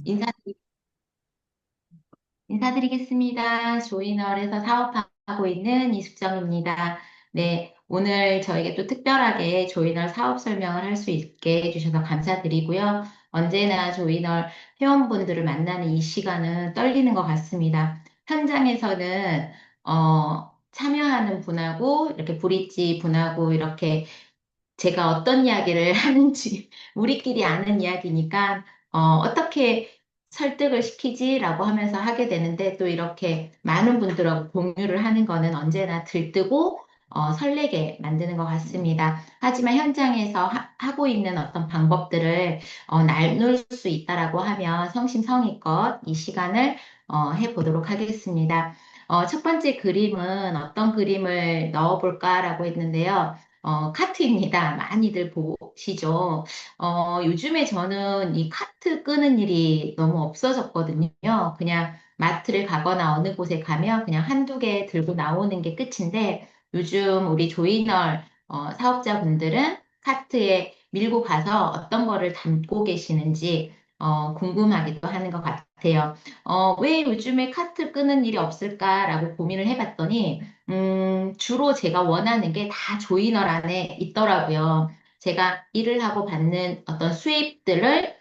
인사드리, 인사드리겠습니다. 조이널에서 사업하고 있는 이숙정입니다. 네, 오늘 저에게 또 특별하게 조이널 사업 설명을 할 수 있게 해주셔서 감사드리고요. 언제나 조이널 회원분들을 만나는 이 시간은 떨리는 것 같습니다. 현장에서는, 참여하는 분하고, 이렇게 브릿지 분하고, 이렇게 제가 어떤 이야기를 하는지 우리끼리 아는 이야기니까 어떻게 설득을 시키지라고 하면서 하게 되는데 또 이렇게 많은 분들하고 공유를 하는 거는 언제나 들뜨고 설레게 만드는 것 같습니다. 하지만 현장에서 하고 있는 어떤 방법들을 나눌 수 있다라고 하면 성심성의껏 이 시간을 해보도록 하겠습니다. 첫 번째 그림은 어떤 그림을 넣어볼까라고 했는데요. 카트입니다. 많이들 보시죠? 요즘에 저는 이 카트 끄는 일이 너무 없어졌거든요. 그냥 마트를 가거나 어느 곳에 가면 그냥 한두 개 들고 나오는 게 끝인데 요즘 우리 조이널 사업자분들은 카트에 밀고 가서 어떤 거를 담고 계시는지 궁금하기도 하는 것 같아요. 왜 요즘에 카트 끄는 일이 없을까라고 고민을 해봤더니 주로 제가 원하는 게 다 조이널 안에 있더라고요. 제가 일을 하고 받는 어떤 수입들을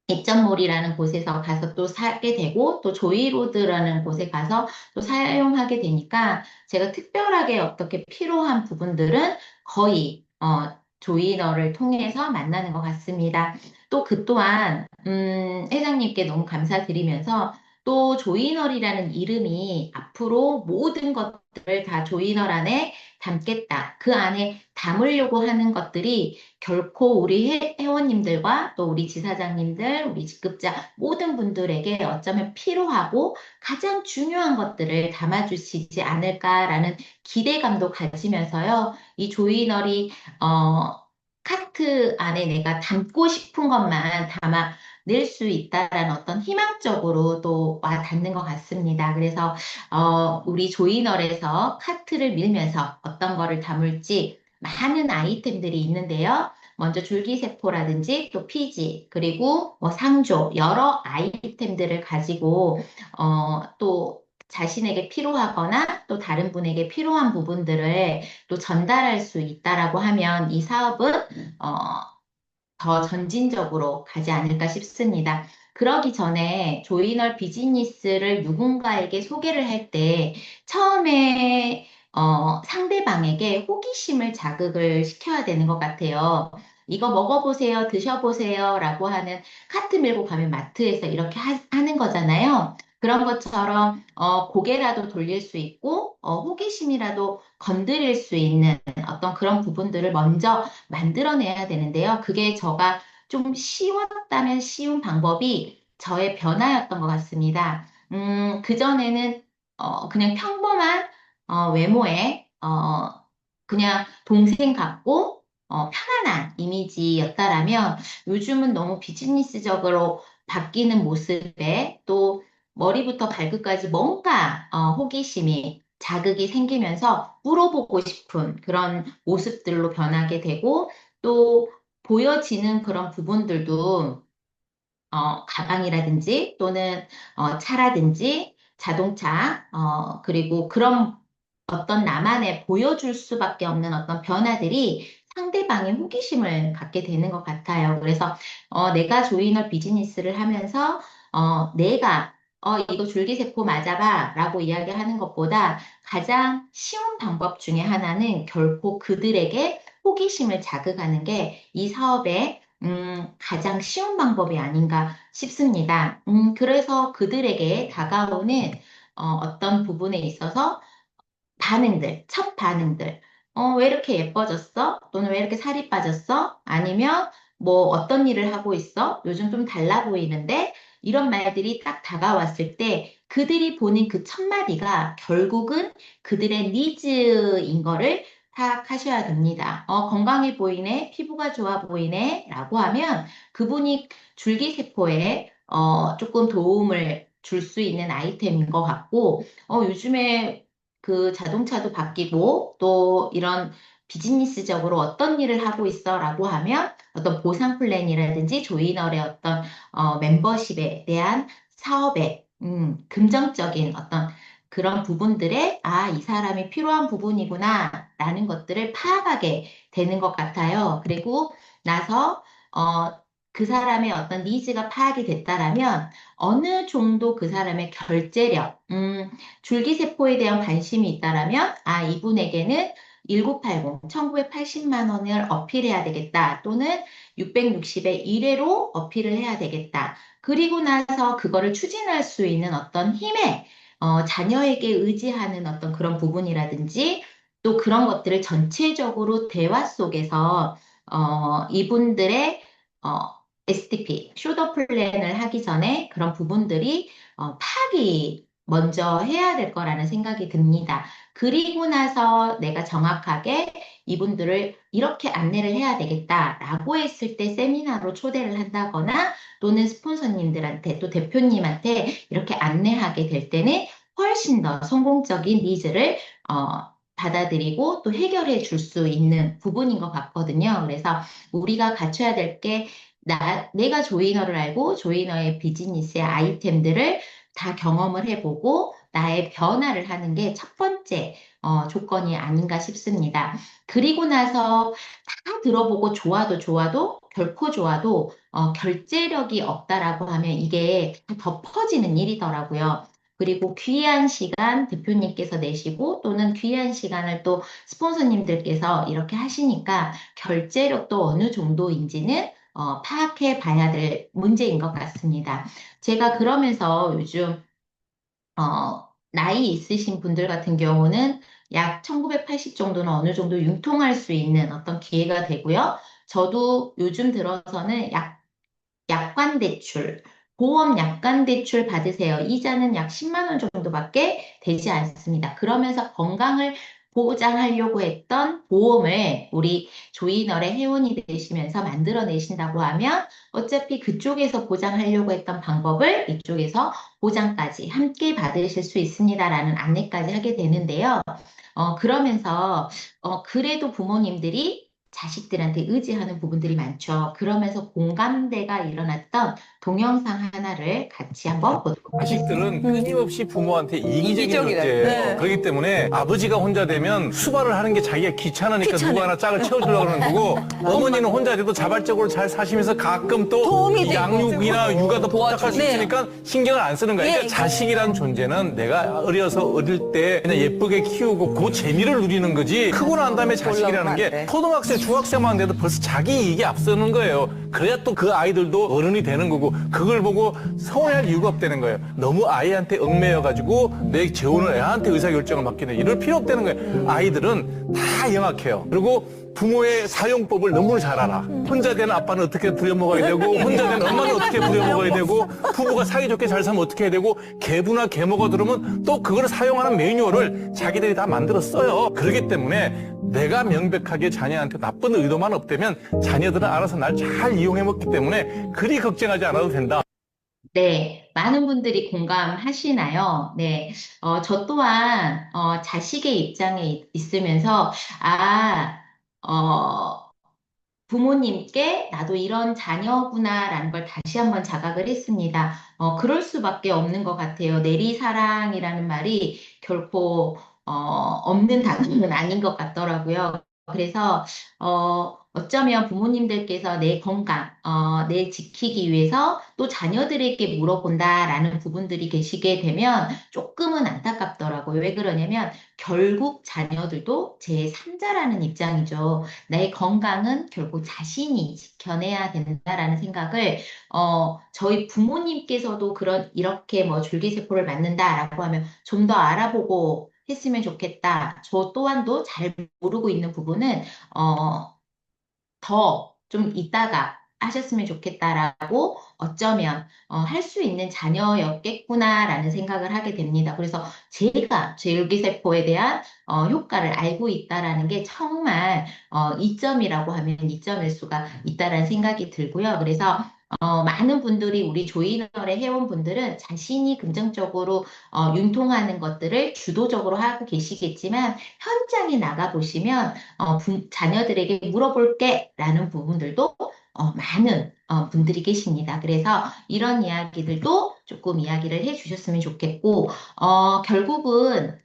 입점몰이라는 곳에서 가서 또 사게 되고 또 조이로드라는 곳에 가서 또 사용하게 되니까 제가 특별하게 어떻게 필요한 부분들은 거의 조이너를 통해서 만나는 것 같습니다. 또 그 또한 회장님께 너무 감사드리면서 또 조이널이라는 이름이 앞으로 모든 것들을 다 조이널 안에 담겠다. 그 안에 담으려고 하는 것들이 결코 우리 회원님들과 또 우리 지사장님들, 우리 직급자 모든 분들에게 어쩌면 필요하고 가장 중요한 것들을 담아주시지 않을까라는 기대감도 가지면서요. 이 조이널이 카트 안에 내가 담고 싶은 것만 담아 낼 수 있다라는 어떤 희망적으로 또 와 닿는 것 같습니다. 그래서 우리 조이널에서 카트를 밀면서 어떤 거를 담을지 많은 아이템들이 있는데요. 먼저 줄기세포라든지 또 피지, 그리고 뭐 상조, 여러 아이템들을 가지고, 또 자신에게 필요하거나 또 다른 분에게 필요한 부분들을 또 전달할 수 있다라고 하면 이 사업은, 더 전진적으로 가지 않을까 싶습니다. 그러기 전에 조이널 비즈니스를 누군가에게 소개를 할 때 처음에 상대방에게 호기심을 자극을 시켜야 되는 것 같아요. 이거 먹어보세요, 드셔보세요 라고 하는 카트 밀고 가면 마트에서 이렇게 하는 거잖아요. 그런 것처럼 고개라도 돌릴 수 있고 호기심이라도 건드릴 수 있는 어떤 그런 부분들을 먼저 만들어내야 되는데요. 그게 저가 좀 쉬웠다면 쉬운 방법이 저의 변화였던 것 같습니다. 그전에는 그냥 평범한 외모에 그냥 동생 같고 편안한 이미지였다라면 요즘은 너무 비즈니스적으로 바뀌는 모습에 또 머리부터 발끝까지 뭔가 호기심이 자극이 생기면서 물어보고 싶은 그런 모습들로 변하게 되고 또 보여지는 그런 부분들도 가방이라든지 또는 차라든지 자동차 그리고 그런 어떤 나만의 보여줄 수밖에 없는 어떤 변화들이 상대방의 호기심을 갖게 되는 것 같아요. 그래서 내가 조이널 비즈니스를 하면서 내가 이거 줄기세포 맞아봐 라고 이야기하는 것보다 가장 쉬운 방법 중에 하나는 결코 그들에게 호기심을 자극하는 게 이 사업의 가장 쉬운 방법이 아닌가 싶습니다. 그래서 그들에게 다가오는 어떤 부분에 있어서 반응들, 첫 반응들. 왜 이렇게 예뻐졌어? 또는 왜 이렇게 살이 빠졌어? 아니면 뭐 어떤 일을 하고 있어? 요즘 좀 달라 보이는데? 이런 말들이 딱 다가왔을 때 그들이 보는 그 첫 마디가 결국은 그들의 니즈인 거를 파악하셔야 됩니다. 건강해 보이네, 피부가 좋아 보이네, 라고 하면 그분이 줄기세포에 조금 도움을 줄 수 있는 아이템인 것 같고, 요즘에 그 자동차도 바뀌고 또 이런 비즈니스적으로 어떤 일을 하고 있어라고 하면 어떤 보상 플랜이라든지 조이널의 어떤 멤버십에 대한 사업의 금전적인 어떤 그런 부분들에 이 사람이 필요한 부분이구나라는 것들을 파악하게 되는 것 같아요. 그리고 나서 그 사람의 어떤 니즈가 파악이 됐다라면 어느 정도 그 사람의 결제력, 줄기세포에 대한 관심이 있다라면 이분에게는 1980, 1980만 원을 어필해야 되겠다. 또는 660의 1회로 어필을 해야 되겠다. 그리고 나서 그거를 추진할 수 있는 어떤 힘에 자녀에게 의지하는 어떤 그런 부분이라든지 또 그런 것들을 전체적으로 대화 속에서 이분들의 어, SDP, 쇼더 플랜을 하기 전에 그런 부분들이 파악이 먼저 해야 될 거라는 생각이 듭니다. 그리고 나서 내가 정확하게 이분들을 이렇게 안내를 해야 되겠다라고 했을 때 세미나로 초대를 한다거나 또는 스폰서님들한테 또 대표님한테 이렇게 안내하게 될 때는 훨씬 더 성공적인 니즈를 받아들이고 또 해결해 줄 수 있는 부분인 것 같거든요. 그래서 우리가 갖춰야 될 게 내가 조이너를 알고 조이너의 비즈니스의 아이템들을 다 경험을 해보고 나의 변화를 하는 게 첫 번째 조건이 아닌가 싶습니다. 그리고 나서 다 들어보고 좋아도 결코 좋아도 결제력이 없다라고 하면 이게 덮어지는 일이더라고요. 그리고 귀한 시간 대표님께서 내시고 또는 귀한 시간을 또 스폰서님들께서 이렇게 하시니까 결제력도 어느 정도인지는 파악해 봐야 될 문제인 것 같습니다. 제가 그러면서 요즘 나이 있으신 분들 같은 경우는 약 1980 정도는 어느 정도 융통할 수 있는 어떤 기회가 되고요. 저도 요즘 들어서는 약관 대출, 보험 약관 대출 받으세요. 이자는 약 10만 원 정도밖에 되지 않습니다. 그러면서 건강을 보장하려고 했던 보험을 우리 조이널의 회원이 되시면서 만들어내신다고 하면 어차피 그쪽에서 보장하려고 했던 방법을 이쪽에서 보장까지 함께 받으실 수 있습니다라는 안내까지 하게 되는데요. 그러면서 그래도 부모님들이 자식들한테 의지하는 부분들이 많죠. 그러면서 공감대가 일어났던 동영상 하나를 같이 한번 보도록 하겠습니다. 자식들은 끊임없이 부모한테 이기적인 이기적이다. 존재예요. 네. 그렇기 때문에 아버지가 혼자 되면 수발을 하는 게 자기가 귀찮으니까 누구 하나 짝을 채워주려고 그러는 거고 어머니는 혼자 돼도 자발적으로 잘 사시면서 가끔 또 도움이 되고 양육이나 육아도 부탁할 수 네. 있으니까 신경을 안 쓰는 거예요. 그러니까 예. 자식이란 존재는 내가 어릴 때 그냥 예쁘게 키우고 그 재미를 누리는 거지 크고 난 다음에 자식이라는 게 돼. 초등학생, 중학생만 돼도 벌써 자기 이익이 앞서는 거예요. 그래야 또 그 아이들도 어른이 되는 거고 그걸 보고 서운해할 이유가 없다는 거예요. 너무 아이한테 얽매여가지고 내 재혼을 애한테 의사결정을 맡기는 이럴 필요 없다는 거예요. 아이들은 다 영악해요. 그리고 부모의 사용법을 너무 잘 알아. 혼자 된 아빠는 어떻게 부려먹어야 되고 혼자 된 엄마는 어떻게 부려먹어야 되고 부부가 사이좋게 잘 살면 어떻게 해야 되고 계부나 계모가 들으면 또 그걸 사용하는 매뉴얼을 자기들이 다 만들어 써요. 그렇기 때문에 내가 명백하게 자녀한테 나쁜 의도만 없다면 자녀들은 알아서 날 잘 이용해 먹기 때문에 그리 걱정하지 않아도 된다. 네, 많은 분들이 공감하시나요? 네, 저 또한 자식의 입장에 있으면서 어, 부모님께 나도 이런 자녀구나라는 걸 다시 한번 자각을 했습니다. 그럴 수밖에 없는 것 같아요. 내리사랑이라는 말이 결코 없는 단어는 아닌 것 같더라고요. 그래서 어쩌면 부모님들께서 내 건강, 내 지키기 위해서 또 자녀들에게 물어본다라는 부분들이 계시게 되면 조금은 안타깝더라고요. 왜 그러냐면 결국 자녀들도 제3자라는 입장이죠. 내 건강은 결국 자신이 지켜내야 된다라는 생각을 저희 부모님께서도 이렇게 뭐 줄기세포를 맞는다라고 하면 좀 더 알아보고 했으면 좋겠다. 저 또한도 잘 모르고 있는 부분은 더 좀 이따가 하셨으면 좋겠다라고 어쩌면 할 수 있는 자녀였겠구나라는 생각을 하게 됩니다. 그래서 제가 줄기세포에 대한 효과를 알고 있다라는 게 정말 이점이라고 하면 이점일 수가 있다라는 생각이 들고요. 그래서 많은 분들이 우리 조이널의 회원분들은 자신이 긍정적으로 융통하는 것들을 주도적으로 하고 계시겠지만 현장에 나가 보시면 자녀들에게 물어볼게 라는 부분들도 많은 분들이 계십니다. 그래서 이런 이야기들도 조금 이야기를 해주셨으면 좋겠고 결국은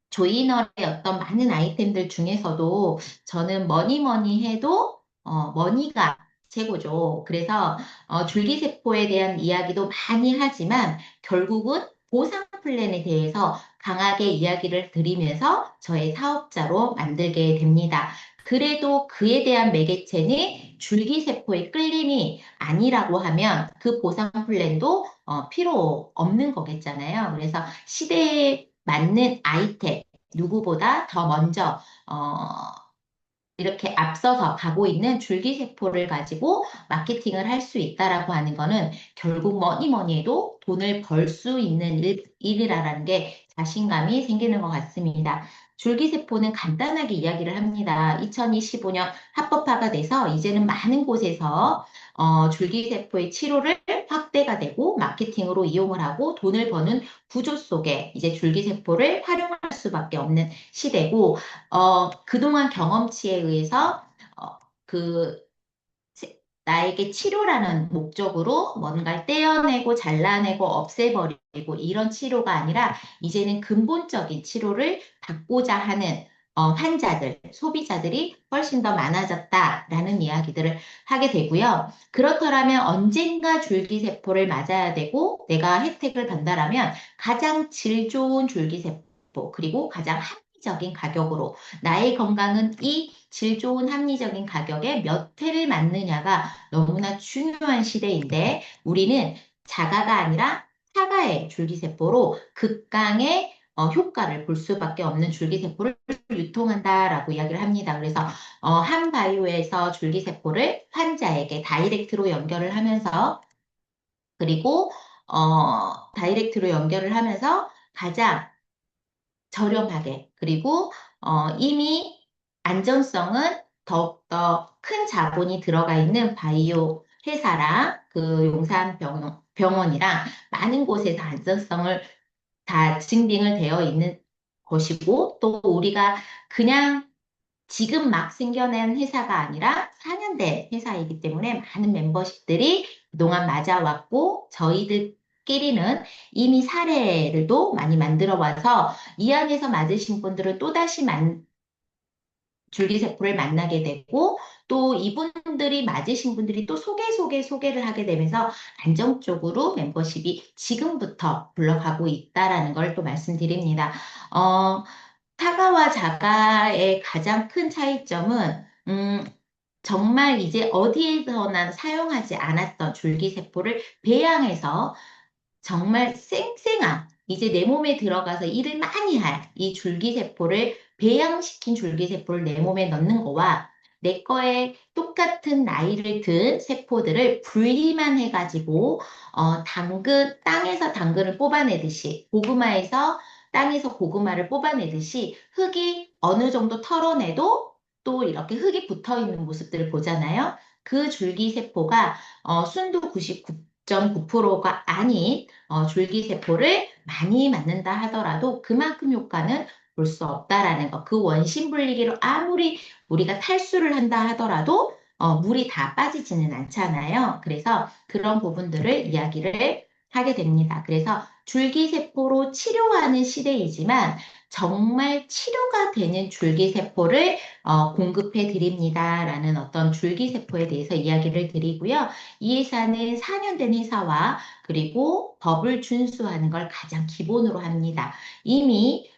조이널의 어떤 많은 아이템들 중에서도 저는 뭐니 뭐니 해도 머니가 최고죠. 그래서 줄기세포에 대한 이야기도 많이 하지만 결국은 보상 플랜에 대해서 강하게 이야기를 드리면서 저의 사업자로 만들게 됩니다. 그래도 그에 대한 매개체는 줄기세포의 끌림이 아니라고 하면 그 보상 플랜도 필요 없는 거겠잖아요. 그래서 시대에 맞는 아이템, 누구보다 더 먼저 이렇게 앞서서 가고 있는 줄기세포를 가지고 마케팅을 할 수 있다라고 하는 거는 결국 뭐니 뭐니 해도 돈을 벌 수 있는 일이라는 게 자신감이 생기는 것 같습니다. 줄기세포는 간단하게 이야기를 합니다. 2025년 합법화가 돼서 이제는 많은 곳에서 줄기세포의 치료를 확대가 되고 마케팅으로 이용을 하고 돈을 버는 구조 속에 이제 줄기세포를 활용할 수밖에 없는 시대고 그동안 경험치에 의해서, 그, 나에게 치료라는 목적으로 뭔가를 떼어내고 잘라내고 없애버리고 이런 치료가 아니라 이제는 근본적인 치료를 받고자 하는 환자들, 소비자들이 훨씬 더 많아졌다라는 이야기들을 하게 되고요. 그렇더라면 언젠가 줄기세포를 맞아야 되고 내가 혜택을 받는다라면 가장 질 좋은 줄기세포, 그리고 가장 합리적인 가격으로 나의 건강은 이 질 좋은 합리적인 가격에 몇 회를 맞느냐가 너무나 중요한 시대인데 우리는 자가가 아니라 사가의 줄기세포로 극강의 효과를 볼 수밖에 없는 줄기세포를 유통한다라고 이야기를 합니다. 그래서 한바이오에서 줄기세포를 환자에게 다이렉트로 연결을 하면서 그리고 다이렉트로 연결을 하면서 가장 저렴하게 그리고 이미 안전성은 더욱더 큰 자본이 들어가 있는 바이오 회사랑 그 병원이랑 많은 곳에서 안전성을 다 증빙을 되어 있는 것이고 또 우리가 그냥 지금 막 생겨난 회사가 아니라 4년 된 회사이기 때문에 많은 멤버십들이 그동안 맞아왔고 저희들끼리는 이미 사례를도 많이 만들어 와서 이 안에서 맞으신 분들은 또다시 줄기세포를 만나게 되고 또 이분들이 맞으신 분들이 또 소개를 하게 되면서 안정적으로 멤버십이 지금부터 굴러가고 있다라는 걸 또 말씀드립니다. 어, 타가와 자가의 가장 큰 차이점은 정말 이제 어디에서나 사용하지 않았던 줄기세포를 배양해서 정말 쌩쌩한 이제 내 몸에 들어가서 일을 많이 할 이 줄기세포를 배양시킨 줄기세포를 내 몸에 넣는 거와 내 거에 똑같은 나이를 든 세포들을 분리만 해가지고 땅에서 당근을 뽑아내듯이 고구마에서 땅에서 고구마를 뽑아내듯이 흙이 어느 정도 털어내도 또 이렇게 흙이 붙어 있는 모습들을 보잖아요. 그 줄기세포가 순도 99.9%가 아닌 줄기세포를 많이 맞는다 하더라도 그만큼 효과는 볼 수 없다라는 거. 그 원심 분리기로 아무리 우리가 탈수를 한다 하더라도 물이 다 빠지지는 않잖아요. 그래서 그런 부분들을 이야기를 하게 됩니다. 그래서 줄기세포로 치료하는 시대이지만 정말 치료가 되는 줄기세포를 공급해 드립니다라는 어떤 줄기세포에 대해서 이야기를 드리고요. 이 회사는 4년 된 회사와 그리고 법을 준수하는 걸 가장 기본으로 합니다. 이미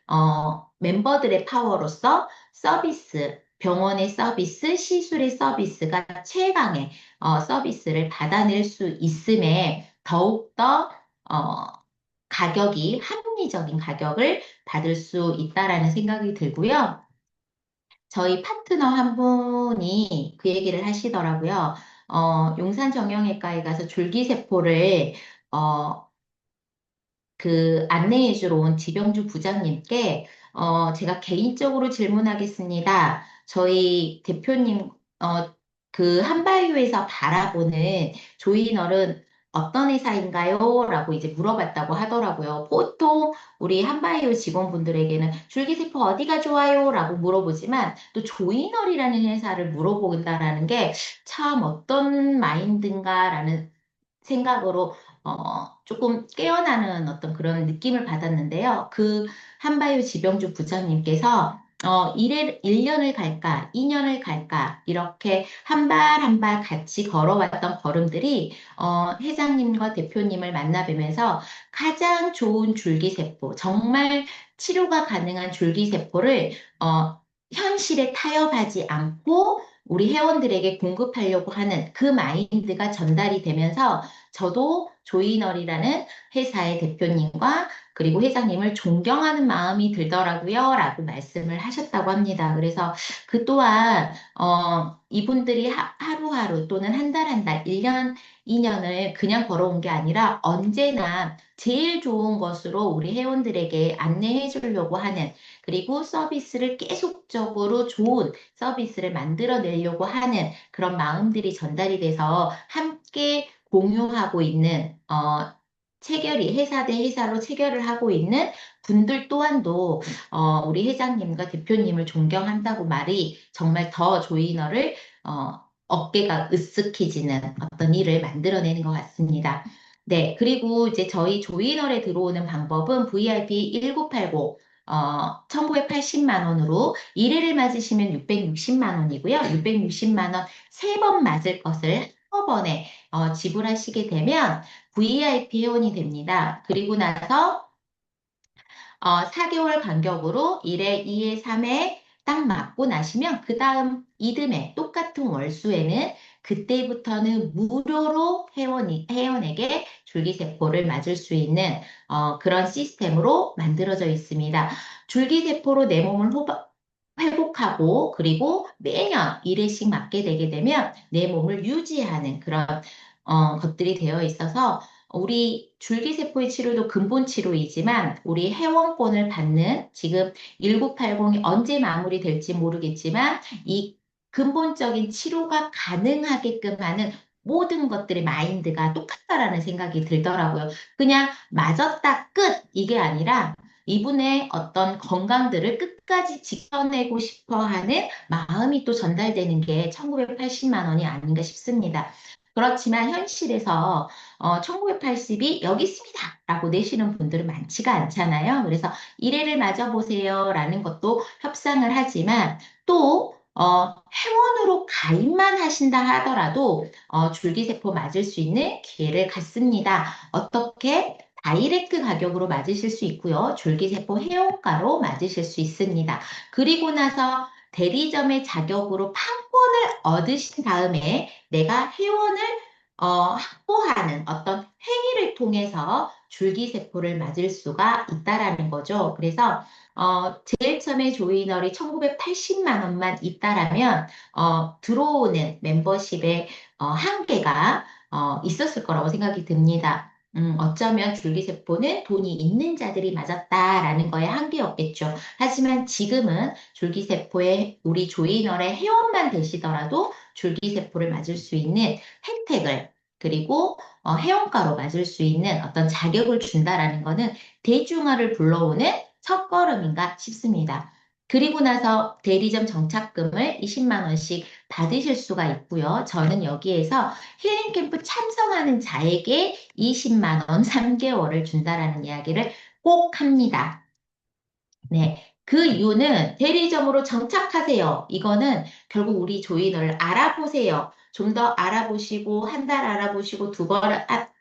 멤버들의 파워로서 서비스, 병원의 서비스, 시술의 서비스가 최강의 서비스를 받아낼 수 있음에 더욱더 합리적인 가격을 받을 수 있다라는 생각이 들고요. 저희 파트너 한 분이 그 얘기를 하시더라고요. 용산 정형외과에 가서 줄기세포를 어, 그 안내해 주러 온 지병주 부장님께 제가 개인적으로 질문하겠습니다. 저희 대표님 그 한바이오에서 바라보는 조이널은 어떤 회사인가요? 라고 이제 물어봤다고 하더라고요. 보통 우리 한바이오 직원분들에게는 줄기세포 어디가 좋아요? 라고 물어보지만 또 조이널이라는 회사를 물어본다라는 게 참 어떤 마인드인가라는 생각으로 조금 깨어나는 어떤 그런 느낌을 받았는데요. 그 한바이오 지병주 부장님께서 1년을 갈까, 2년을 갈까, 이렇게 한 발 한 발 같이 걸어왔던 걸음들이, 회장님과 대표님을 만나 뵈면서 가장 좋은 줄기세포, 정말 치료가 가능한 줄기세포를, 현실에 타협하지 않고 우리 회원들에게 공급하려고 하는 그 마인드가 전달이 되면서 저도 조이널이라는 회사의 대표님과 그리고 회장님을 존경하는 마음이 들더라고요. 라고 말씀을 하셨다고 합니다. 그래서 그 또한, 이분들이 하루하루 또는 한 달 한 달, 1년, 2년을 그냥 걸어온 게 아니라 언제나 제일 좋은 것으로 우리 회원들에게 안내해 주려고 하는 그리고 서비스를 계속적으로 좋은 서비스를 만들어내려고 하는 그런 마음들이 전달이 돼서 함께 공유하고 있는, 체결이 회사 대 회사로 체결을 하고 있는 분들 또한도 우리 회장님과 대표님을 존경한다고 말이 정말 더 조이너를 어깨가 으쓱해지는 어떤 일을 만들어내는 것 같습니다. 네, 그리고 이제 저희 조이널에 들어오는 방법은 VIP 1980 1980만 원으로 1회를 맞으시면 660만 원이고요. 660만 원 세 번 맞을 것을 한꺼번에 지불하시게 되면 VIP 회원이 됩니다. 그리고 나서 4개월 간격으로 1회, 2회, 3회 딱 맞고 나시면 그 다음 이듬해 똑같은 월수에는 그때부터는 무료로 회원에게 줄기세포를 맞을 수 있는 그런 시스템으로 만들어져 있습니다. 줄기세포로 내 몸을 회복하고 그리고 매년 1회씩 맞게 되게 되면 내 몸을 유지하는 그런 것들이 되어 있어서 우리 줄기세포의 치료도 근본 치료이지만 우리 회원권을 받는 지금 1980이 언제 마무리될지 모르겠지만 이 근본적인 치료가 가능하게끔 하는 모든 것들의 마인드가 똑같다라는 생각이 들더라고요. 그냥 맞았다 끝 이게 아니라 이분의 어떤 건강들을 끝까지 지켜내고 싶어 하는 마음이 또 전달되는 게 1980만 원이 아닌가 싶습니다. 그렇지만 현실에서 1980이 여기 있습니다. 라고 내시는 분들은 많지가 않잖아요. 그래서 1회를 맞아보세요. 라는 것도 협상을 하지만 또 회원으로 가입만 하신다 하더라도 줄기세포 맞을 수 있는 기회를 갖습니다. 어떻게? 다이렉트 가격으로 맞으실 수 있고요. 줄기세포 회원가로 맞으실 수 있습니다. 그리고 나서 대리점의 자격으로 판권을 얻으신 다음에 내가 회원을 확보하는 어떤 행위를 통해서 줄기세포를 맞을 수가 있다라는 거죠. 그래서 제일 처음에 조이널이 1980만 원만 있다라면 들어오는 멤버십의 한계가 있었을 거라고 생각이 듭니다. 어쩌면 줄기세포는 돈이 있는 자들이 맞았다라는 거에 한계였겠죠. 하지만 지금은 줄기세포의 우리 조이널의 회원만 되시더라도 줄기세포를 맞을 수 있는 혜택을 그리고 회원가로 맞을 수 있는 어떤 자격을 준다라는 거는 대중화를 불러오는 첫걸음인가 싶습니다. 그리고 나서 대리점 정착금을 20만 원씩 받으실 수가 있고요. 저는 여기에서 힐링 캠프 참석하는 자에게 20만 원 3개월을 준다라는 이야기를 꼭 합니다. 네. 그 이유는 대리점으로 정착하세요. 이거는 결국 우리 조인을 알아보세요. 좀 더 알아보시고, 한 달 알아보시고, 두 번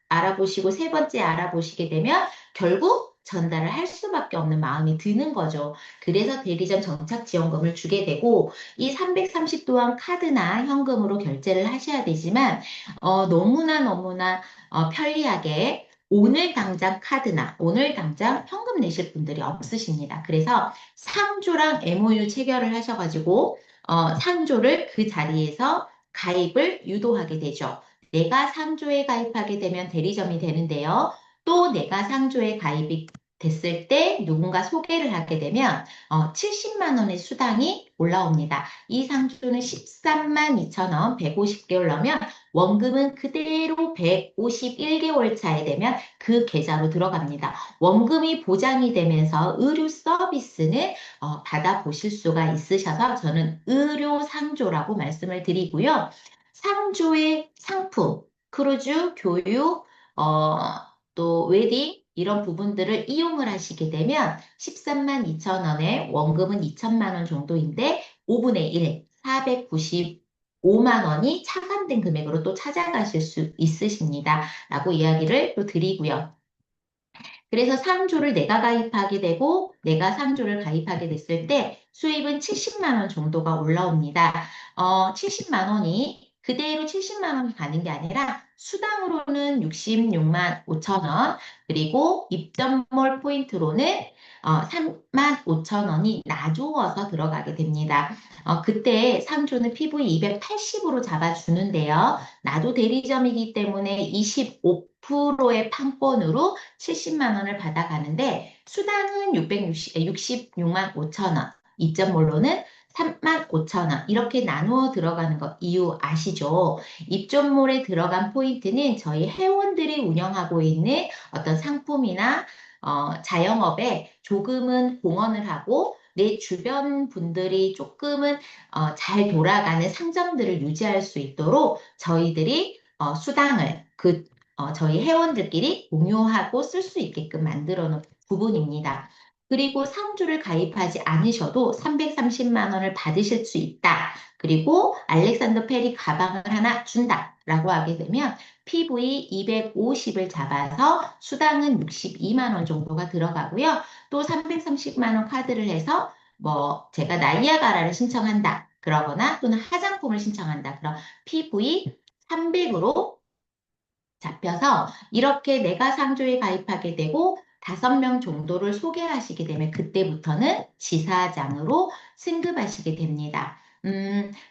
알아보시고, 세 번째 알아보시게 되면 결국 전달을 할 수밖에 없는 마음이 드는 거죠. 그래서 대리점 정착 지원금을 주게 되고, 이 330 또한 카드나 현금으로 결제를 하셔야 되지만, 너무나 너무나 편리하게 오늘 당장 카드나 오늘 당장 현금 내실 분들이 없으십니다. 그래서 상조랑 MOU 체결을 하셔가지고 상조를 그 자리에서 가입을 유도하게 되죠. 내가 상조에 가입하게 되면 대리점이 되는데요. 또 내가 상조에 가입이 됐을 때 누군가 소개를 하게 되면 70만 원의 수당이 올라옵니다. 이 상조는 13만 2천 원, 150개월 넣으면 원금은 그대로 151개월 차에 되면 그 계좌로 들어갑니다. 원금이 보장이 되면서 의료 서비스는 받아보실 수가 있으셔서 저는 의료 상조라고 말씀을 드리고요. 상조의 상품, 크루즈, 교육, 어, 또 웨딩 이런 부분들을 이용을 하시게 되면 13만 2천 원에 원금은 2천만 원 정도인데 5분의 1, 495만 원이 차감된 금액으로 또 찾아가실 수 있으십니다. 라고 이야기를 또 드리고요. 그래서 상조를 내가 가입하게 되고 내가 상조를 가입하게 됐을 때 수입은 70만 원 정도가 올라옵니다. 70만 원이 그대로 70만 원이 가는 게 아니라 수당으로는 66만 5천 원, 그리고 입점몰 포인트로는 3만 5천 원이 나누어서 들어가게 됩니다. 그때 상조는 PV 280으로 잡아주는데요. 나도 대리점이기 때문에 25%의 판권으로 70만 원을 받아가는데 수당은 66만 5천 원, 입점몰로는 3만 5천 원 이렇게 나누어 들어가는 거 이유 아시죠? 입점몰에 들어간 포인트는 저희 회원들이 운영하고 있는 어떤 상품이나 자영업에 조금은 공헌을 하고 내 주변 분들이 조금은 잘 돌아가는 상점들을 유지할 수 있도록 저희들이 수당을 저희 회원들끼리 공유하고 쓸 수 있게끔 만들어 놓은 부분입니다. 그리고 상주를 가입하지 않으셔도 330만 원을 받으실 수 있다. 그리고 알렉산더 페리 가방을 하나 준다. 라고 하게 되면 PV 250을 잡아서 수당은 62만 원 정도가 들어가고요. 또 330만 원 카드를 해서 뭐 제가 나이아가라를 신청한다. 그러거나 또는 화장품을 신청한다. 그럼 PV 300으로 잡혀서 이렇게 내가 상조에 가입하게 되고 5명 정도를 소개하시게 되면 그때부터는 지사장으로 승급하시게 됩니다.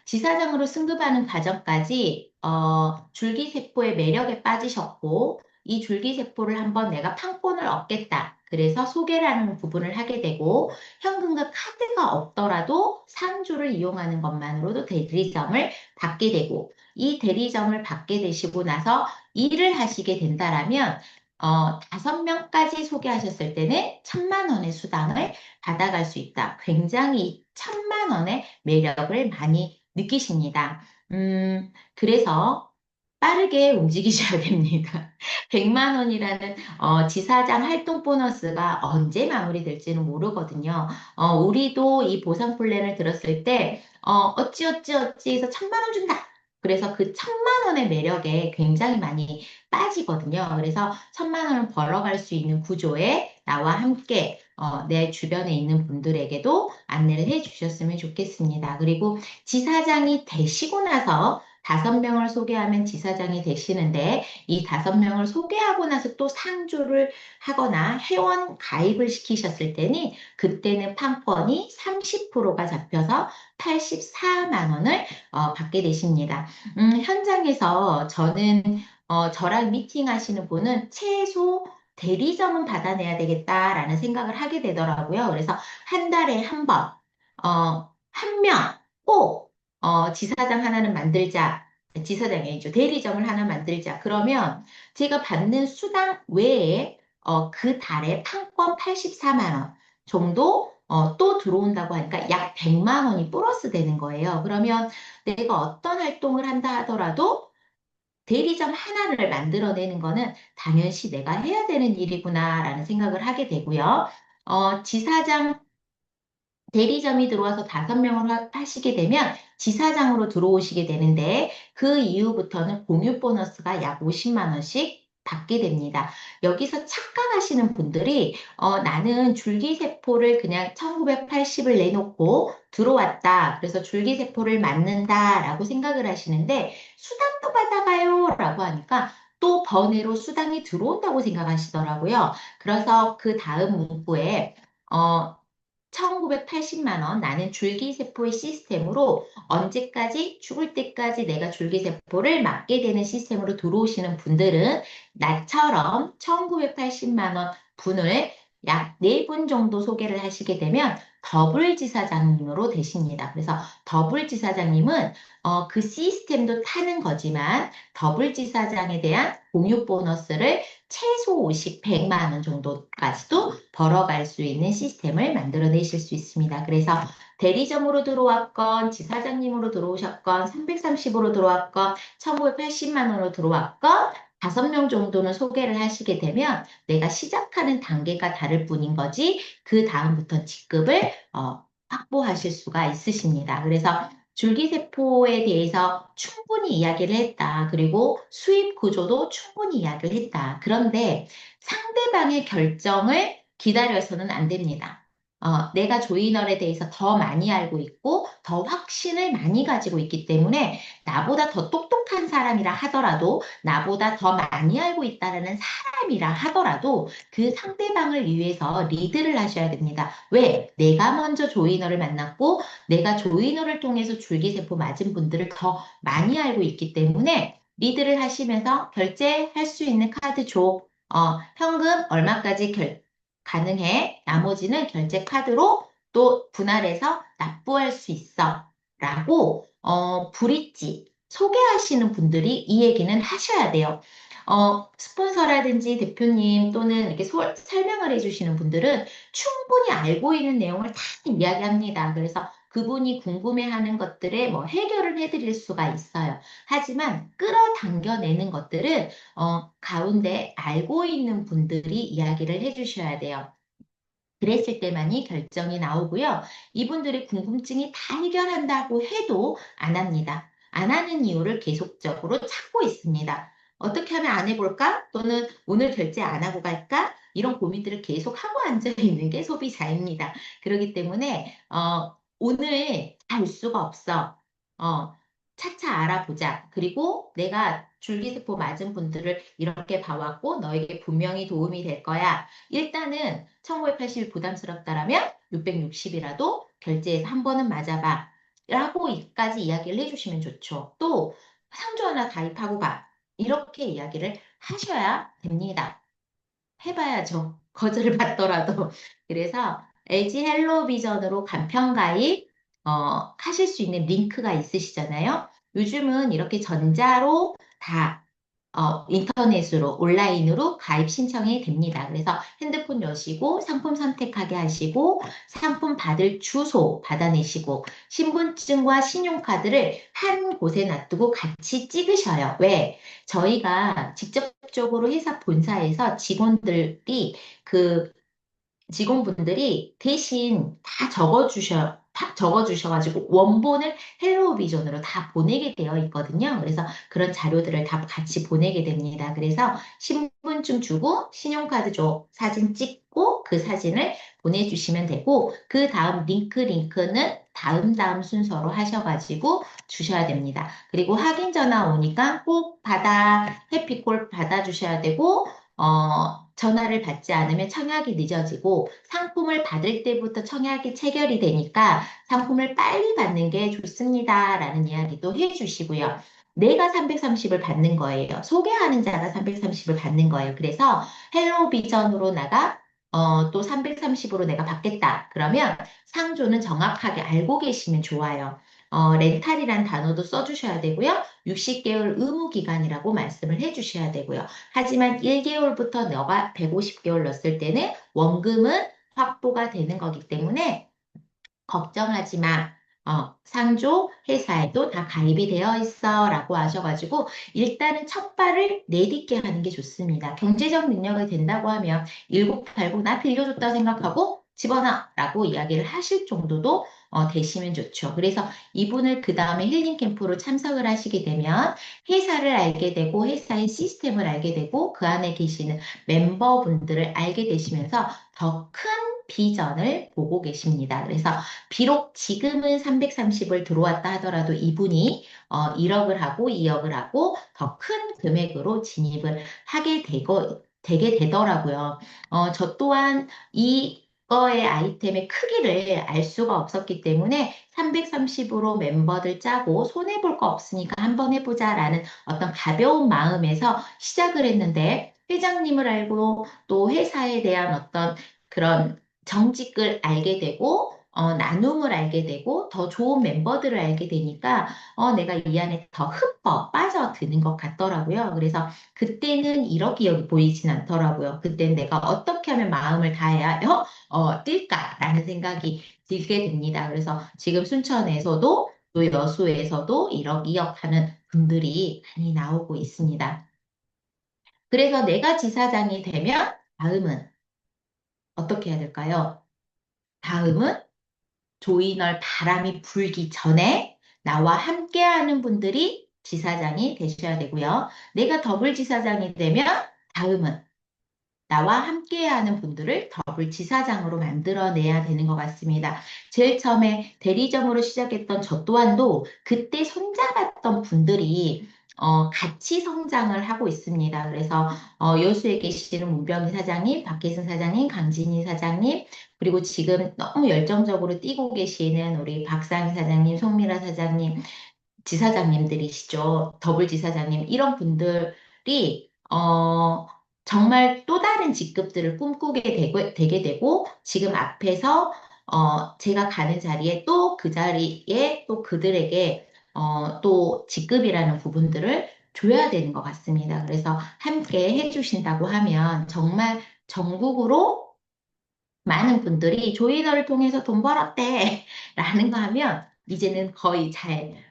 지사장으로 승급하는 과정까지 줄기세포의 매력에 빠지셨고 이 줄기세포를 한번 내가 판권을 얻겠다. 그래서 소개를 하는 부분을 하게 되고 현금과 카드가 없더라도 상조를 이용하는 것만으로도 대리점을 받게 되고 이 대리점을 받게 되시고 나서 일을 하시게 된다라면 5명까지 소개하셨을 때는 1,000만 원의 수당을 받아갈 수 있다. 굉장히 1,000만 원의 매력을 많이 느끼십니다. 그래서 빠르게 움직이셔야 됩니다. 100만 원이라는 지사장 활동 보너스가 언제 마무리될지는 모르거든요. 우리도 이 보상 플랜을 들었을 때 어찌어찌 해서 1,000만 원 준다. 그래서 그 1,000만 원의 매력에 굉장히 많이 빠지거든요. 그래서 1,000만 원을 벌어갈 수 있는 구조에 나와 함께 내 주변에 있는 분들에게도 안내를 해 주셨으면 좋겠습니다. 그리고 지사장이 되시고 나서 5명을 소개하면 지사장이 되시는데 이 5명을 소개하고 나서 또 상조를 하거나 회원 가입을 시키셨을 때는 그때는 판권이 30%가 잡혀서 84만 원을 받게 되십니다. 현장에서 저랑 미팅하시는 분은 최소 대리점은 받아내야 되겠다라는 생각을 하게 되더라고요. 그래서 한 달에 한 번, 한 명 꼭, 지사장 하나는 만들자. 지사장이 아니죠. 대리점을 하나 만들자. 그러면 제가 받는 수당 외에, 그 달에 판권 84만 원 정도, 또 들어온다고 하니까 약 100만 원이 플러스 되는 거예요. 그러면 내가 어떤 활동을 한다 하더라도 대리점 하나를 만들어내는 거는 당연시 내가 해야 되는 일이구나라는 생각을 하게 되고요. 지사장 대리점이 들어와서 5명을 하시게 되면 지사장으로 들어오시게 되는데 그 이후부터는 공유 보너스가 약 50만 원씩 받게 됩니다. 여기서 착각하시는 분들이 나는 줄기세포를 그냥 1980을 내놓고 들어왔다. 그래서 줄기세포를 맞는다라고 생각을 하시는데 수당도 받아가요 라고 하니까 또 번외로 수당이 들어온다고 생각하시더라고요. 그래서 그 다음 문구에 1980만 원 나는 줄기세포의 시스템으로 언제까지 죽을 때까지 내가 줄기세포를 맞게 되는 시스템으로 들어오시는 분들은 나처럼 1980만 원 분을 약 4분 정도 소개를 하시게 되면 더블 지사장님으로 되십니다. 그래서 더블 지사장님은 그 시스템도 타는 거지만 더블 지사장에 대한 공유 보너스를 최소 50, 100만 원 정도까지도 벌어갈 수 있는 시스템을 만들어내실 수 있습니다. 그래서 대리점으로 들어왔건, 지사장님으로 들어오셨건, 330으로 들어왔건, 1980만 원으로 들어왔건, 5명 정도는 소개를 하시게 되면 내가 시작하는 단계가 다를 뿐인 거지, 그 다음부터 직급을 확보하실 수가 있으십니다. 그래서 줄기세포에 대해서 충분히 이야기를 했다. 그리고 수입 구조도 충분히 이야기를 했다. 그런데 상대방의 결정을 기다려서는 안 됩니다. 내가 조이널에 대해서 더 많이 알고 있고 더 확신을 많이 가지고 있기 때문에 나보다 더 똑똑한 사람이라 하더라도 나보다 더 많이 알고 있다는 사람이라 하더라도 그 상대방을 위해서 리드를 하셔야 됩니다. 왜? 내가 먼저 조이너를 만났고 내가 조이너를 통해서 줄기세포 맞은 분들을 더 많이 알고 있기 때문에 리드를 하시면서 결제할 수 있는 카드 줘. 현금 얼마까지 가능해. 나머지는 결제 카드로 또 분할해서 납부할 수 있어. 라고, 브릿지 소개하시는 분들이 이 얘기는 하셔야 돼요. 스폰서라든지 대표님 또는 이렇게 설명을 해주시는 분들은 충분히 알고 있는 내용을 다 이야기합니다. 그래서 그분이 궁금해하는 것들에 뭐 해결을 해드릴 수가 있어요. 하지만 끌어당겨내는 것들은 가운데 알고 있는 분들이 이야기를 해주셔야 돼요. 그랬을 때만이 결정이 나오고요. 이분들의 궁금증이 다 해결한다고 해도 안 합니다. 안 하는 이유를 계속적으로 찾고 있습니다. 어떻게 하면 안 해볼까? 또는 오늘 결제 안 하고 갈까? 이런 고민들을 계속 하고 앉아 있는 게 소비자입니다. 그렇기 때문에 오늘 알 수가 없어. 어, 차차 알아보자. 그리고 내가 줄기세포 맞은 분들을 이렇게 봐왔고 너에게 분명히 도움이 될 거야. 일단은 1980이 부담스럽다라면 660이라도 결제해서 한 번은 맞아봐. 라고까지 이야기를 해주시면 좋죠. 또 상조 하나 가입하고 가. 이렇게 이야기를 하셔야 됩니다. 해봐야죠. 거절을 받더라도. 그래서 LG 헬로비전으로 간편 가입 하실 수 있는 링크가 있으시잖아요. 요즘은 이렇게 전자로 다 인터넷으로, 온라인으로 가입 신청이 됩니다. 그래서 핸드폰 여시고 상품 선택하게 하시고 상품 받을 주소 받아내시고 신분증과 신용카드를 한 곳에 놔두고 같이 찍으셔요. 왜? 저희가 직접적으로 회사 본사에서 직원분들이 대신 다 적어주셔가지고 원본을 헬로우 비전으로 다 보내게 되어 있거든요. 그래서 그런 자료들을 다 같이 보내게 됩니다. 그래서 신분증 주고 신용카드 줘 사진 찍고 그 사진을 보내주시면 되고 그 다음 링크는 다음 순서로 하셔가지고 주셔야 됩니다. 그리고 확인 전화 오니까 꼭 해피콜 받아주셔야 되고 전화를 받지 않으면 청약이 늦어지고 상품을 받을 때부터 청약이 체결이 되니까 상품을 빨리 받는 게 좋습니다. 라는 이야기도 해주시고요. 내가 330을 받는 거예요. 소개하는 자가 330을 받는 거예요. 그래서 헬로 비전으로 또 330으로 내가 받겠다. 그러면 상조는 정확하게 알고 계시면 좋아요. 렌탈이란 단어도 써주셔야 되고요. 60개월 의무 기간이라고 말씀을 해주셔야 되고요. 하지만 1개월부터 너가 150개월 넣었을 때는 원금은 확보가 되는 거기 때문에 걱정하지 마. 상조 회사에도 다 가입이 되어 있어 라고 하셔가지고 일단은 첫 발을 내딛게 하는 게 좋습니다. 경제적 능력이 된다고 하면 1989 나 빌려줬다 생각하고 집어넣어 라고 이야기를 하실 정도도 되시면 좋죠. 그래서 이분을 그 다음에 힐링 캠프로 참석을 하시게 되면 회사를 알게 되고 회사의 시스템을 알게 되고 그 안에 계시는 mem버분들을 알게 되시면서 더 큰 비전을 보고 계십니다. 그래서 비록 지금은 330을 들어왔다 하더라도 이분이 1억을 하고 2억을 하고 더 큰 금액으로 진입을 되게 되더라고요. 저 또한 이거의 아이템의 크기를 알 수가 없었기 때문에 330으로 멤버들 짜고 손해볼 거 없으니까 한번 해보자라는 어떤 가벼운 마음에서 시작을 했는데 회장님을 알고 또 회사에 대한 어떤 그런 정직을 알게 되고, 나눔을 알게 되고, 더 좋은 멤버들을 알게 되니까, 내가 이 안에 더 흠뻑 빠져드는 것 같더라고요. 그래서 그때는 이러기 여기 보이진 않더라고요. 그때는 내가 어떻게 하면 마음을 다해야, 뛸까라는 생각이 들게 됩니다. 그래서 지금 순천에서도 또 여수에서도 1억, 2억 하는 분들이 많이 나오고 있습니다. 그래서 내가 지사장이 되면 다음은 어떻게 해야 될까요? 다음은 조인월 바람이 불기 전에 나와 함께하는 분들이 지사장이 되셔야 되고요. 내가 더블 지사장이 되면 다음은 나와 함께하는 분들을 더블 지사장으로 만들어내야 되는 것 같습니다. 제일 처음에 대리점으로 시작했던 저 또한도 그때 손잡았던 분들이 같이 성장을 하고 있습니다. 그래서 여수에 계시는 문병희 사장님, 박혜승 사장님, 강진희 사장님, 그리고 지금 너무 열정적으로 뛰고 계시는 우리 박상희 사장님, 송미라 사장님, 지사장님들이시죠. 더블 지사장님, 이런 분들이, 정말 또 다른 직급들을 꿈꾸게 되게 되고, 지금 앞에서, 제가 가는 자리에 또 그 자리에 또 그들에게, 또 직급이라는 부분들을 줘야 되는 것 같습니다. 그래서 함께 해주신다고 하면 정말 전국으로 많은 분들이 조이너를 통해서 돈 벌었대 라는 거 하면 이제는 거의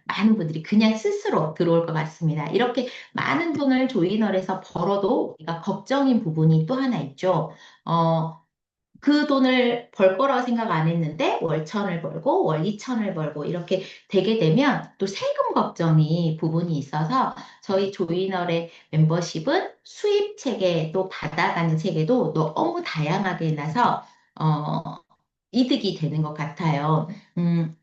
많은 분들이 그냥 스스로 들어올 것 같습니다. 이렇게 많은 돈을 조이너에서 벌어도 우리가 걱정인 부분이 또 하나 있죠. 어, 그 돈을 벌 거라고 생각 안 했는데 월천을 벌고 월 이천을 벌고 이렇게 되게 되면 또 세금 걱정이 부분이 있어서 저희 조이널의 멤버십은 수입 체계 또 받아가는 체계도 너무 다양하게 나서 어, 이득이 되는 것 같아요. 음,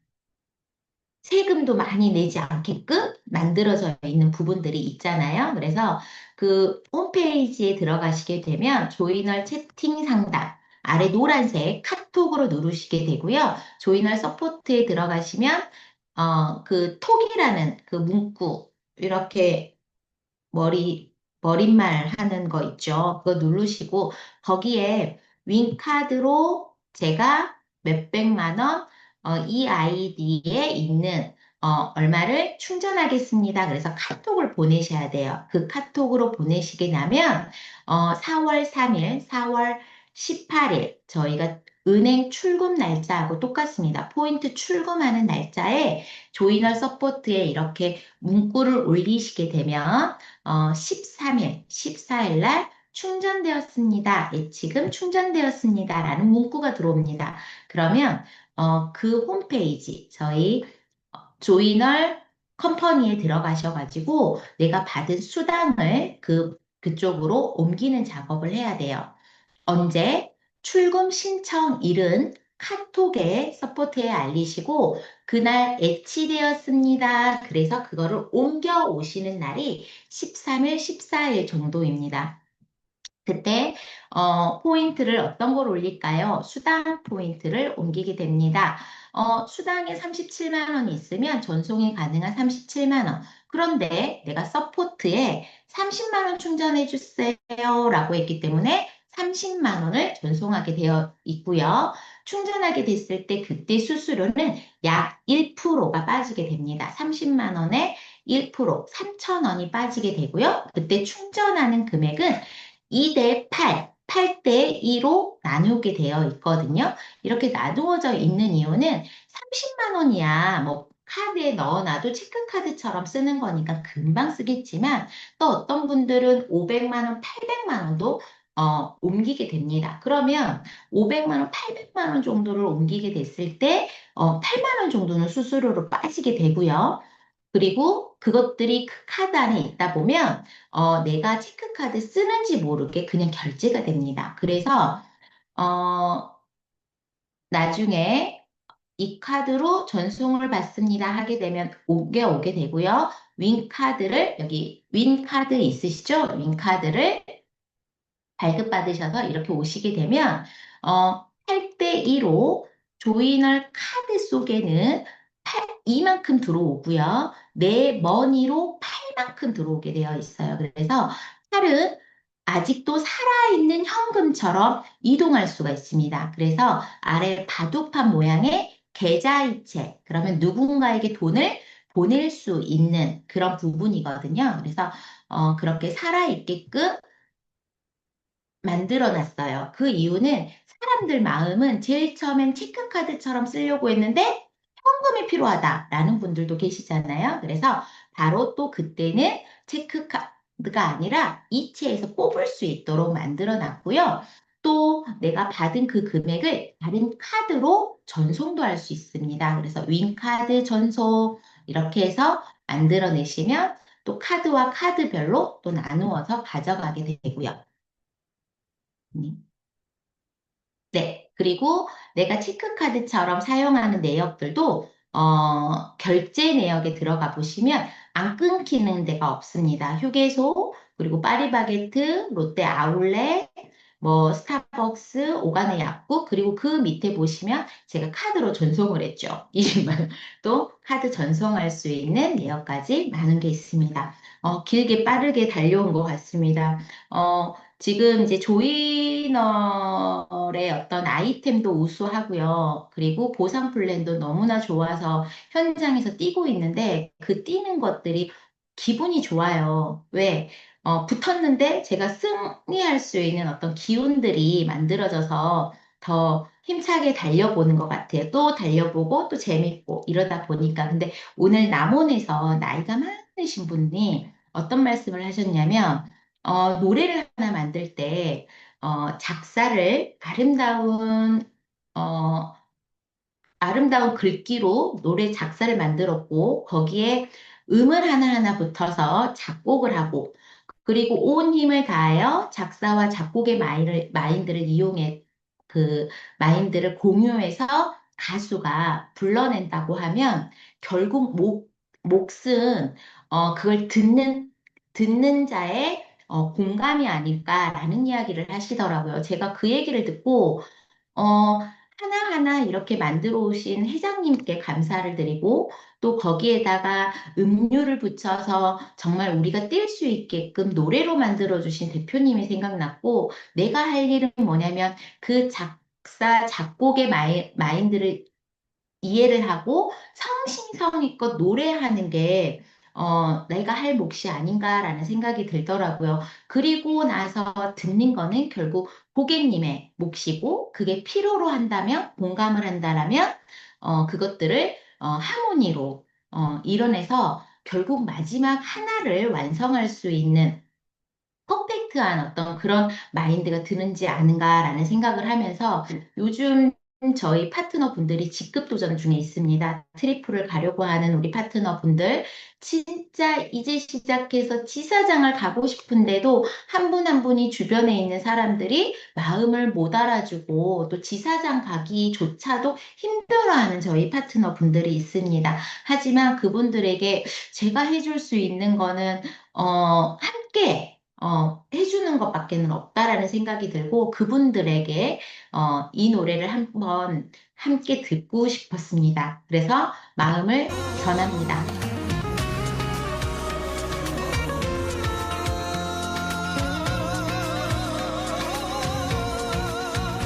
세금도 많이 내지 않게끔 만들어져 있는 부분들이 있잖아요. 그래서 그 홈페이지에 들어가시게 되면 조이널 채팅 상담 아래 노란색 카톡으로 누르시게 되고요. 조이널 서포트에 들어가시면 그 톡이라는 그 문구 이렇게 머릿말 하는 거 있죠. 그거 누르시고 거기에 윙카드로 제가 몇백만 원, 이 아이디에 있는 얼마를 충전하겠습니다. 그래서 카톡을 보내셔야 돼요. 그 카톡으로 보내시게 되면 4월 3일, 4월 18일 저희가 은행 출금 날짜하고 똑같습니다. 포인트 출금하는 날짜에 조이널 서포트에 이렇게 문구를 올리시게 되면 13일, 14일 날 충전되었습니다. 예치금 충전되었습니다. 라는 문구가 들어옵니다. 그러면 그 홈페이지, 저희 조이널 컴퍼니에 들어가셔가지고 내가 받은 수당을 그쪽으로 옮기는 작업을 해야 돼요. 언제 출금 신청일은 카톡에 서포트에 알리시고 그날 애치되었습니다. 그래서 그거를 옮겨 오시는 날이 13일, 14일 정도입니다. 그때 포인트를 어떤 걸 올릴까요? 수당 포인트를 옮기게 됩니다. 수당에 37만 원이 있으면 전송이 가능한 37만 원. 그런데 내가 서포트에 30만 원 충전해 주세요라고 했기 때문에 30만 원을 전송하게 되어 있고요. 충전하게 됐을 때 그때 수수료는 약 1%가 빠지게 됩니다. 30만 원에 1%, 3천 원이 빠지게 되고요. 그때 충전하는 금액은 2대 8, 8대 2로 나누게 되어 있거든요. 이렇게 나누어져 있는 이유는 30만 원이야. 뭐 카드에 넣어놔도 체크카드처럼 쓰는 거니까 금방 쓰겠지만 또 어떤 분들은 500만 원, 800만 원도 옮기게 됩니다. 그러면 500만 원, 800만 원 정도를 옮기게 됐을 때 8만 원 정도는 수수료로 빠지게 되고요. 그리고 그것들이 그 카드 안에 있다 보면 내가 체크카드 쓰는지 모르게 그냥 결제가 됩니다. 그래서 어, 나중에 이 카드로 전송을 받습니다 하게 되면 오게 되고요. 윈카드를 여기 윈카드 있으시죠? 윈카드를 발급받으셔서 이렇게 오시게 되면 8대2로 조이널 카드 속에는 2만큼 들어오고요. 내 머니로 8만큼 들어오게 되어 있어요. 그래서 팔은 아직도 살아있는 현금처럼 이동할 수가 있습니다. 그래서 아래 바둑판 모양의 계좌이체, 그러면 누군가에게 돈을 보낼 수 있는 그런 부분이거든요. 그래서 그렇게 살아있게끔 만들어 놨어요. 그 이유는 사람들 마음은 제일 처음엔 체크카드처럼 쓰려고 했는데 현금이 필요하다라는 분들도 계시잖아요. 그래서 바로 또 그때는 체크카드가 아니라 이체해서 뽑을 수 있도록 만들어 놨고요. 또 내가 받은 그 금액을 다른 카드로 전송도 할 수 있습니다. 그래서 윙카드 전송 이렇게 해서 만들어 내시면 또 카드와 카드별로 또 나누어서 가져가게 되고요. 네. 그리고 내가 체크카드처럼 사용하는 내역들도, 결제 내역에 들어가 보시면 안 끊기는 데가 없습니다. 휴게소, 그리고 파리바게트, 롯데 아울렛, 뭐, 스타벅스, 오가네 약국, 그리고 그 밑에 보시면 제가 카드로 전송을 했죠. 20만 원. 또 카드 전송할 수 있는 내역까지 많은 게 있습니다. 길게 빠르게 달려온 것 같습니다. 지금 이제 조이널의 어떤 아이템도 우수하고요. 그리고 보상 플랜도 너무나 좋아서 현장에서 뛰고 있는데 그 뛰는 것들이 기분이 좋아요. 왜? 붙었는데 제가 승리할 수 있는 어떤 기운들이 만들어져서 더 힘차게 달려보는 것 같아요. 또 달려보고 또 재밌고 이러다 보니까. 근데 오늘 남원에서 나이가 많으신 분이 어떤 말씀을 하셨냐면, 노래를 하나 만들 때, 작사를 어, 아름다운 글귀로 노래 작사를 만들었고, 거기에 음을 하나하나 붙어서 작곡을 하고, 그리고 온 힘을 다하여 작사와 작곡의 마인드를 이용해, 그 마인드를 공유해서 가수가 불러낸다고 하면, 결국 몫은, 그걸 듣는 자의 공감이 아닐까라는 이야기를 하시더라고요. 제가 그 얘기를 듣고, 하나하나 이렇게 만들어 오신 회장님께 감사를 드리고, 또 거기에다가 음료를 붙여서 정말 우리가 뛸 수 있게끔 노래로 만들어 주신 대표님이 생각났고, 내가 할 일은 뭐냐면 그 작사, 작곡의 마인드를 이해를 하고 성심성의껏 노래하는 게 내가 할 몫이 아닌가라는 생각이 들더라고요. 그리고 나서 듣는 거는 결국 고객님의 몫이고 그게 필요로 한다면 공감을 한다라면 그것들을 하모니로 이뤄내서 결국 마지막 하나를 완성할 수 있는 퍼펙트한 어떤 그런 마인드가 드는지 아는가라는 생각을 하면서 요즘 저희 파트너 분들이 직급 도전 중에 있습니다. 트리플을 가려고 하는 우리 파트너 분들, 진짜 이제 시작해서 지사장을 가고 싶은데도 한 분 한 분이 주변에 있는 사람들이 마음을 못 알아주고 또 지사장 가기조차도 힘들어하는 저희 파트너 분들이 있습니다. 하지만 그분들에게 제가 해줄 수 있는 거는, 함께 해주는 것밖에는 없다라는 생각이 들고 그분들에게 이 노래를 한번 함께 듣고 싶었습니다. 그래서 마음을 전합니다.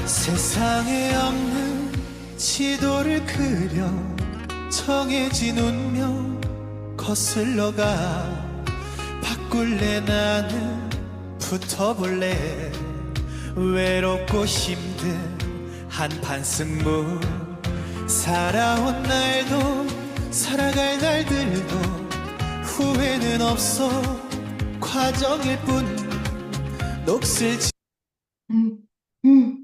세상에 없는 지도를 그려 정해진 운명 거슬러가 바꿀래 나는 붙어볼래 외롭고 힘든 한판 승부 살아온 날도 살아갈 날들도 후회는 없어 과정일 뿐 녹슬 음, 음.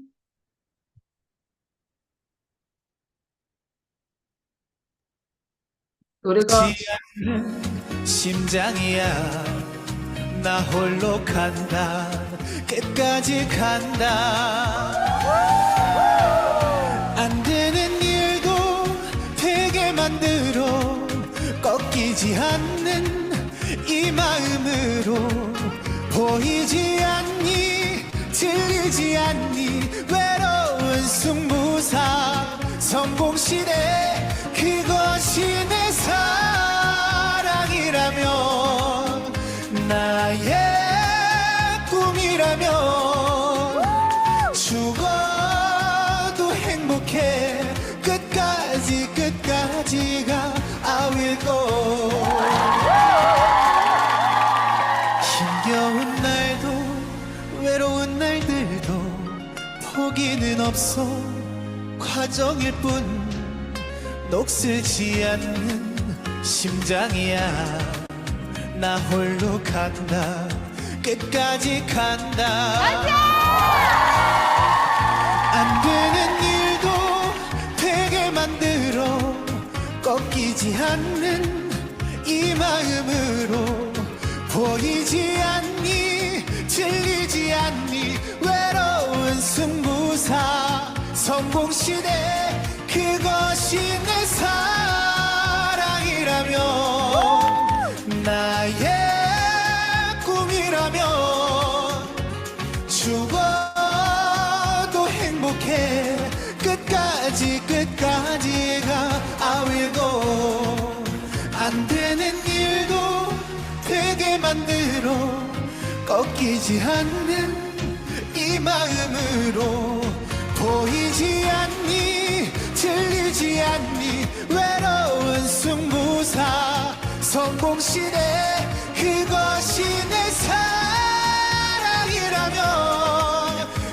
노래가 지 않는 심장이야 나 홀로 간다 끝까지 간다 안 되는 일도 되게 만들어 꺾이지 않는 이 마음으로 보이지 않니 들리지 않니 외로운 승부사 성공시대 그것이 내 사랑이라면 나의 꿈이라면 포기는 없어 과정일 뿐 녹슬지 않는 심장이야 나 홀로 간다 끝까지 간다 안 되는 일도 되게 만들어 꺾이지 않는 이 마음으로 보이지 않니 들리지 않니 외로운 승부사 성공시대 그것이 내 사랑이라면 나의 꿈이라면 죽어도 행복해 끝까지 끝까지가 I will go 안 되는 일도 되게 만들어 꺾이지 않는 이 마음으로 보이지 않니 들리지 않니 외로운 승부사 성공시대 그것이 내 사랑이라면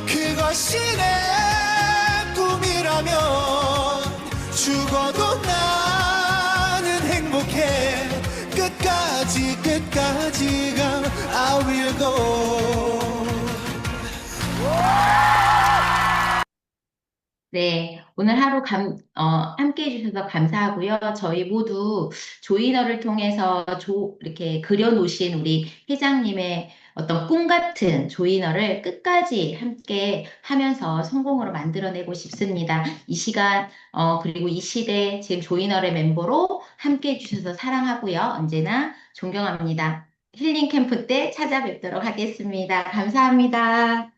그것이 내 꿈이라면 죽어도 나는 행복해 끝까지 끝까지가 I will go 네, 오늘 하루 함께 해주셔서 감사하고요. 저희 모두 조이너를 통해서 이렇게 그려놓으신 우리 회장님의 어떤 꿈 같은 조이너를 끝까지 함께 하면서 성공으로 만들어내고 싶습니다. 이 시간, 그리고 이 시대 지금 조이너의 멤버로 함께 해주셔서 사랑하고요. 언제나 존경합니다. 힐링 캠프 때 찾아뵙도록 하겠습니다. 감사합니다.